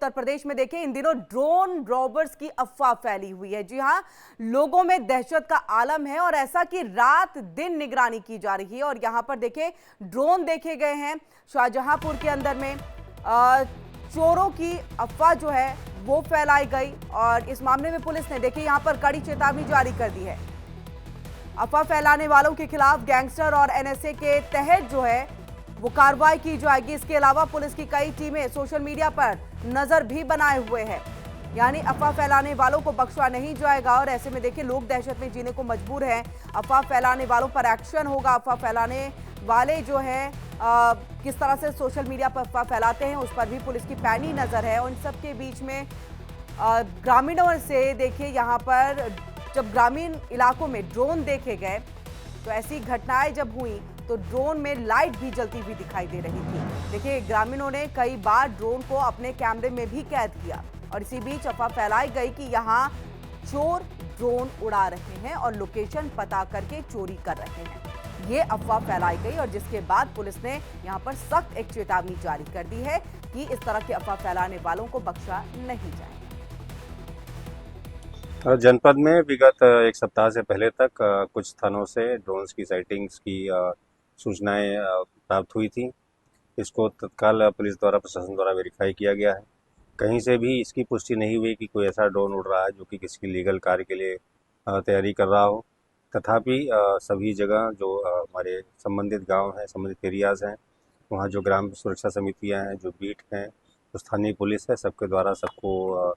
उत्तर प्रदेश में देखिए इन दिनों ड्रोन रॉबर्स की अफवाह फैली हुई है। जी हां, लोगों में दहशत का आलम है और ऐसा कि रात दिन निगरानी की जा रही है। और यहां पर देखिए ड्रोन देखे गए हैं शाहजहांपुर के अंदर में। चोरों की अफवाह जो है वो फैलाई गई और इस मामले में पुलिस ने देखिए यहां पर कड़ी चेतावनी जारी कर दी है। अफवाह फैलाने वालों के खिलाफ गैंगस्टर और एनएसए के तहत जो है वो कार्रवाई की जाएगी। इसके अलावा पुलिस की कई टीमें सोशल मीडिया पर नजर भी बनाए हुए हैं, यानी अफवाह फैलाने वालों को बख्शा नहीं जाएगा। और ऐसे में देखिए लोग दहशत में जीने को मजबूर हैं। अफवाह फैलाने वालों पर एक्शन होगा। अफवाह फैलाने वाले जो हैं किस तरह से सोशल मीडिया पर अफवाह फैलाते हैं उस पर भी पुलिस की पैनी नजर है। और इन सबके बीच में ग्रामीणों से देखिए यहाँ पर जब ग्रामीण इलाकों में ड्रोन देखे गए तो ऐसी घटनाएं जब हुई तो ड्रोन में लाइट भी जलती हुई दिखाई दे रही थी। देखिए ग्रामीणों ने कई बार ड्रोन को अपने कैमरे में भी कैद किया और इसी बीच अफवाह फैलाई गई कि यहाँ चोर ड्रोन उड़ा रहे हैं और लोकेशन पता करके चोरी कर रहे हैं। ये अफवाह फैलाई गई और जिसके बाद पुलिस ने यहाँ पर सख्त एक चेतावनी जारी कर दी है कि इस तरह की अफवाह फैलाने वालों को बख्शा नहीं जाए। जनपद में विगत एक सप्ताह से पहले तक कुछ स्थानों से ड्रोन्स की साइटिंग्स की सूचनाएं प्राप्त हुई थी। इसको तत्काल पुलिस द्वारा प्रशासन द्वारा वेरीफाई किया गया है। कहीं से भी इसकी पुष्टि नहीं हुई कि कोई ऐसा ड्रोन उड़ रहा है जो कि किसी लीगल कार्य के लिए तैयारी कर रहा हो। तथापि सभी जगह जो हमारे संबंधित गांव हैं, संबंधित एरियाज़ हैं, वहाँ जो ग्राम सुरक्षा समितियाँ हैं, जो बीट हैं, जो स्थानीय पुलिस है, सबके द्वारा सबको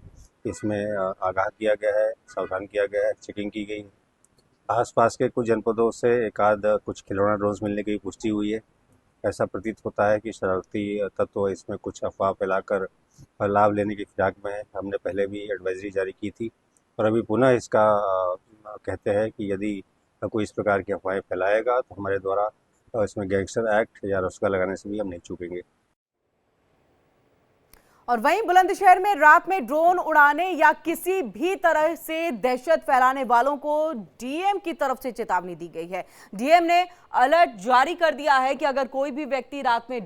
इसमें आगाह किया गया है, सावधान किया गया है, चेकिंग की गई है। आसपास के कुछ जनपदों से एक आध कुछ खिलौना ड्रोन्स मिलने की पुष्टि हुई है। ऐसा प्रतीत होता है कि शरारती तत्व इसमें कुछ अफवाह फैलाकर लाभ लेने की फिराक में है। हमने पहले भी एडवाइजरी जारी की थी और अभी पुनः इसका कहते हैं कि यदि कोई इस प्रकार की अफवाहें फैलाएगा तो हमारे द्वारा इसमें गैंगस्टर एक्ट या रासुका लगाने से भी हम नहीं चूकेंगे। और वहीं बुलंदशहर में रात में ड्रोन उड़ाने या किसी भी तरह से दहशत फैलाने वालों को डीएम की तरफ से चेतावनी दी गई है। डीएम ने अलर्ट जारी कर दिया है कि अगर कोई भी व्यक्ति रात में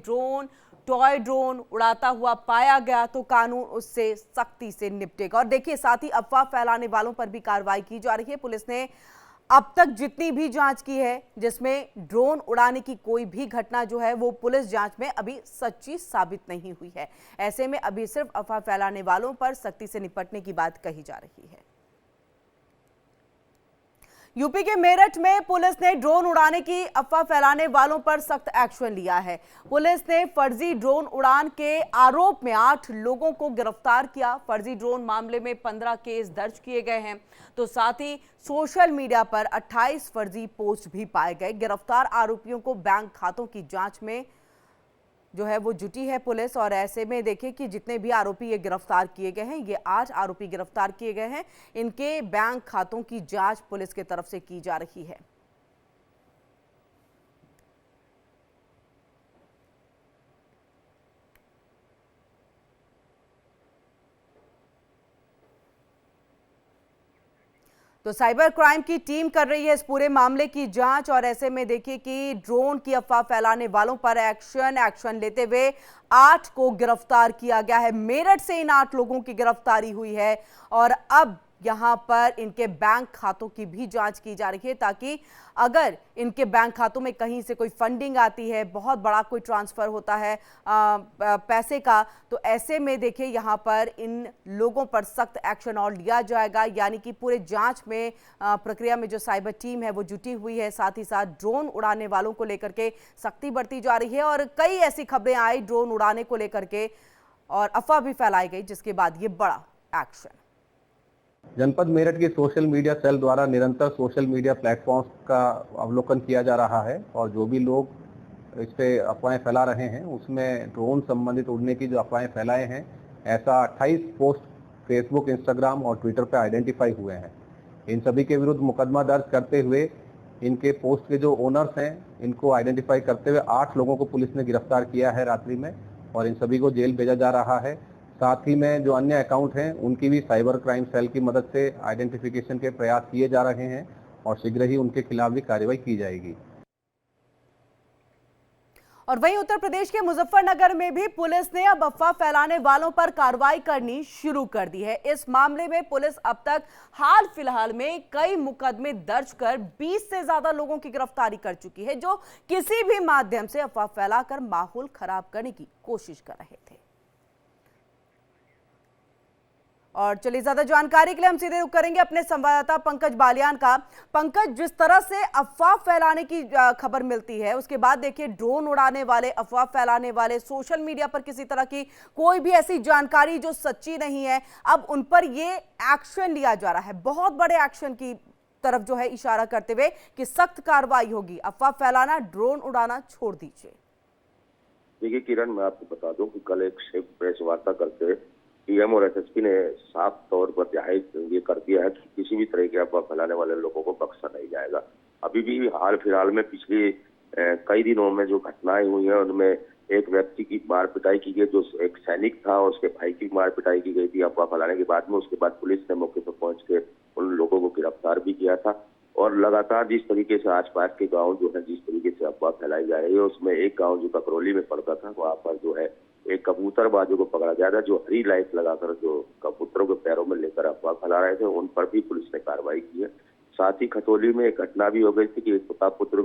टॉय ड्रोन उड़ाता हुआ पाया गया तो कानून उससे सख्ती से निपटेगा। और देखिए साथ ही अफवाह फैलाने वालों पर भी कार्रवाई की जा रही है। पुलिस ने अब तक जितनी भी जांच की है जिसमें ड्रोन उड़ाने की कोई भी घटना जो है वो पुलिस जांच में अभी सच्ची साबित नहीं हुई है। ऐसे में अभी सिर्फ अफवाह फैलाने वालों पर सख्ती से निपटने की बात कही जा रही है। यूपी के मेरठ में पुलिस ने ड्रोन उड़ाने की अफवाह फैलाने वालों पर सख्त एक्शन लिया है। पुलिस ने फर्जी ड्रोन उड़ान के आरोप में 8 लोगों को गिरफ्तार किया। फर्जी ड्रोन मामले में 15 केस दर्ज किए गए हैं तो साथ ही सोशल मीडिया पर 28 फर्जी पोस्ट भी पाए गए। गिरफ्तार आरोपियों को बैंक खातों की जांच में जो है वो जुटी है पुलिस। और ऐसे में देखिए कि जितने भी आरोपी ये गिरफ्तार किए गए हैं, ये 8 आरोपी गिरफ्तार किए गए हैं, इनके बैंक खातों की जांच पुलिस की तरफ से की जा रही है। तो साइबर क्राइम की टीम कर रही है इस पूरे मामले की जांच। और ऐसे में देखिए कि ड्रोन की अफवाह फैलाने वालों पर एक्शन लेते हुए 8 को गिरफ्तार किया गया है। मेरठ से इन 8 लोगों की गिरफ्तारी हुई है और अब यहां पर इनके बैंक खातों की भी जांच की जा रही है ताकि अगर इनके बैंक खातों में कहीं से कोई फंडिंग आती है, बहुत बड़ा कोई ट्रांसफर होता है पैसे का, तो ऐसे में देखिए यहां पर इन लोगों पर सख्त एक्शन और लिया जाएगा। यानी कि पूरे जांच में प्रक्रिया में जो साइबर टीम है वो जुटी हुई है। साथ ही साथ ड्रोन उड़ाने वालों को लेकर के सख्ती बरती जा रही है और कई ऐसी खबरें आई ड्रोन उड़ाने को लेकर के और अफवाह भी फैलाई गई जिसके बाद ये बड़ा एक्शन। जनपद मेरठ की सोशल मीडिया सेल द्वारा निरंतर सोशल मीडिया प्लेटफॉर्म्स का अवलोकन किया जा रहा है और जो भी लोग इस पे अफवाहें फैला रहे हैं उसमें ड्रोन संबंधित उड़ने की जो अफवाहें फैलाए हैं, ऐसा 28 पोस्ट फेसबुक, इंस्टाग्राम और ट्विटर पर आइडेंटिफाई हुए हैं। इन सभी के विरुद्ध मुकदमा दर्ज करते हुए इनके पोस्ट के जो ओनर्स हैं इनको आइडेंटिफाई करते हुए 8 लोगों को पुलिस ने गिरफ्तार किया है रात्रि में और इन सभी को जेल भेजा जा रहा है। साथ ही में जो अन्य अकाउंट हैं उनकी भी साइबर क्राइम सेल की मदद से आइडेंटिफिकेशन के प्रयास किए जा रहे हैं और शीघ्र ही उनके खिलाफ भी कार्रवाई की जाएगी। और वहीं उत्तर प्रदेश के मुजफ्फरनगर में भी पुलिस ने अब अफवाह फैलाने वालों पर कार्रवाई करनी शुरू कर दी है। इस मामले में पुलिस अब तक हाल फिलहाल में कई मुकदमे दर्ज कर 20 से ज्यादा लोगों की गिरफ्तारी कर चुकी है, जो किसी भी माध्यम से अफवाह फैलाकर माहौल खराब करने की कोशिश कर रहे थे। और चलिए ज्यादा जानकारी के लिए हम सीधे रुख करेंगे अपने संवाददाता पंकज बालियान का। पंकज, जिस तरह से अफवाह फैलाने की खबर मिलती है, उसके बाद देखिए ड्रोन उड़ाने वाले, अफवाह फैलाने वाले, सोशल मीडिया पर किसी तरह की कोई भी ऐसी जानकारी जो सच्ची नहीं है, अब उन पर ये एक्शन लिया जा रहा है, बहुत बड़े एक्शन की तरफ जो है इशारा करते हुए कि सख्त कार्रवाई होगी। अफवाह फैलाना, ड्रोन उड़ाना छोड़ दीजिए। देखिए किरण, मैं आपको बता दूं कि कल एक संयुक्त प्रेस वार्ता करते हुए पीएम और एसएसपी ने साफ तौर पर जाहिर ये कर दिया है कि किसी भी तरह के अफवाह फैलाने वाले लोगों को बख्शा नहीं जाएगा। अभी भी हाल फिलहाल में पिछले कई दिनों में जो घटनाएं हुई हैं उनमें एक व्यक्ति की मार पिटाई की गई, जो एक सैनिक था, उसके भाई की मार पिटाई की गई थी अफवाह फैलाने के बाद में। उसके बाद पुलिस ने मौके पर पहुंच के उन लोगों को गिरफ्तार भी किया था। और लगातार जिस तरीके से आसपास के गाँव जो है जिस तरीके से अफवाह फैलाई जा रही है, उसमें एक गाँव जो ककरौली में पड़ता था, वहाँ पर जो है एक कबूतरबाजों को पकड़ा गया था, जो हरी लाइट लगाकर जो कबूतरों के पैरों में लेकर अफवाह फैला रहे थे, उन पर भी पुलिस ने कार्रवाई की है। साथ ही खतौली में एक घटना भी हो गई थी कि एक पिता पुत्र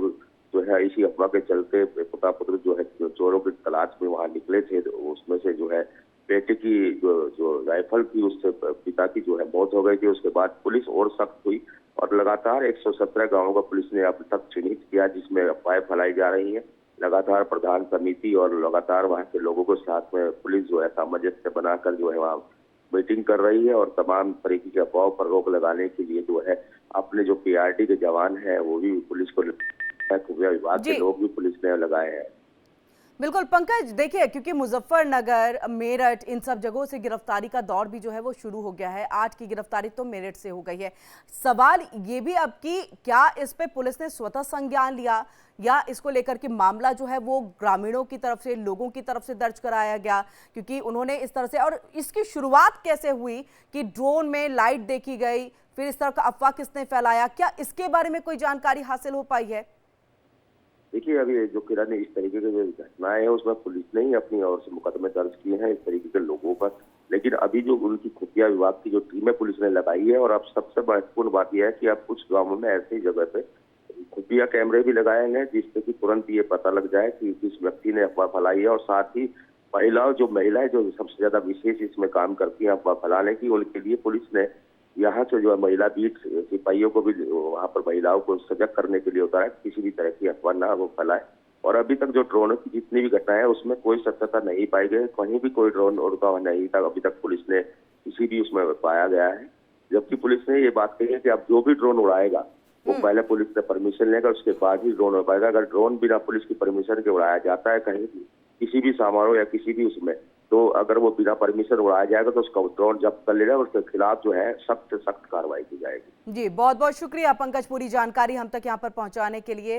जो है इसी अफवाह के चलते पिता पुत्र जो है चोरों की तलाश में वहां निकले थे, तो उसमें से जो है बेटे की जो राइफल थी उससे पिता की जो है मौत हो गई थी। उसके बाद पुलिस और सख्त हुई और लगातार 117 गाँवों का पुलिस ने अब तक चिन्हित किया जिसमें अफवाहें फैलाई जा रही है। लगातार प्रधान समिति और लगातार वहाँ के लोगों को साथ में पुलिस जो है सामंजस्य बनाकर जो है वहाँ मीटिंग कर रही है और तमाम तरीके के अफवाहों पर रोक लगाने के लिए जो है अपने जो पीआरडी के जवान हैं वो भी पुलिस को, खुफिया विभाग के लोग भी पुलिस ने लगाए हैं। बिल्कुल पंकज, देखिए क्योंकि मुजफ्फरनगर, मेरठ, इन सब जगहों से गिरफ्तारी का दौर भी जो है वो शुरू हो गया है। आज की गिरफ्तारी तो मेरठ से हो गई है। सवाल ये भी अब कि क्या इस पे पुलिस ने स्वतः संज्ञान लिया या इसको लेकर के मामला जो है वो ग्रामीणों की तरफ से, लोगों की तरफ से दर्ज कराया गया, क्योंकि उन्होंने इस तरह से, और इसकी शुरुआत कैसे हुई कि ड्रोन में लाइट देखी गई, फिर इस तरह का अफवाह किसने फैलाया, क्या इसके बारे में कोई जानकारी हासिल हो पाई है? देखिए अभी जो किरण इस तरीके की जो घटनाएं हैं उसमें पुलिस ने ही अपनी ओर से मुकदमे दर्ज किए हैं इस तरीके के लोगों पर, लेकिन अभी जो उनकी खुफिया विभाग की जो टीमें पुलिस ने लगाई है, और अब सबसे महत्वपूर्ण बात यह है कि अब कुछ गाँवों में ऐसी जगह पे खुफिया कैमरे भी लगाए हैं जिससे कि तुरंत ये पता लग जाए कि किस व्यक्ति ने अफवाह फैलाई है। और साथ ही महिलाएं जो सबसे ज्यादा विशेष इसमें काम करती हैं अफवाह फैलाने की, उनके लिए पुलिस ने यहाँ से जो है महिला बीट सिपाहियों को भी वहाँ पर महिलाओं को सजग करने के लिए होता है, किसी भी तरह की अफवाह ना वो फैलाए। और अभी तक जो ड्रोन की जितनी भी घटनाएं है उसमें कोई सत्यता नहीं पाई गई, कहीं भी कोई ड्रोन उड़ता हुआ नहीं था अभी तक पुलिस ने किसी भी उसमें पाया गया है। जबकि पुलिस ने ये बात कही है कि अब जो भी ड्रोन उड़ाएगा वो पहले पुलिस से परमिशन लेगा, उसके बाद ही ड्रोन उड़ पाएगा। अगर ड्रोन बिना पुलिस की परमिशन के उड़ाया जाता है कहीं भी, किसी भी समारोह या किसी भी उसमें, तो अगर वो बिना परमिशन उड़ाया जाएगा तो उसका ड्रोन जब्त कर लेगा, उसके खिलाफ जो है सख्त से सख्त कार्रवाई की जाएगी। जी बहुत बहुत शुक्रिया पंकज, पूरी जानकारी हम तक यहाँ पर पहुंचाने के लिए।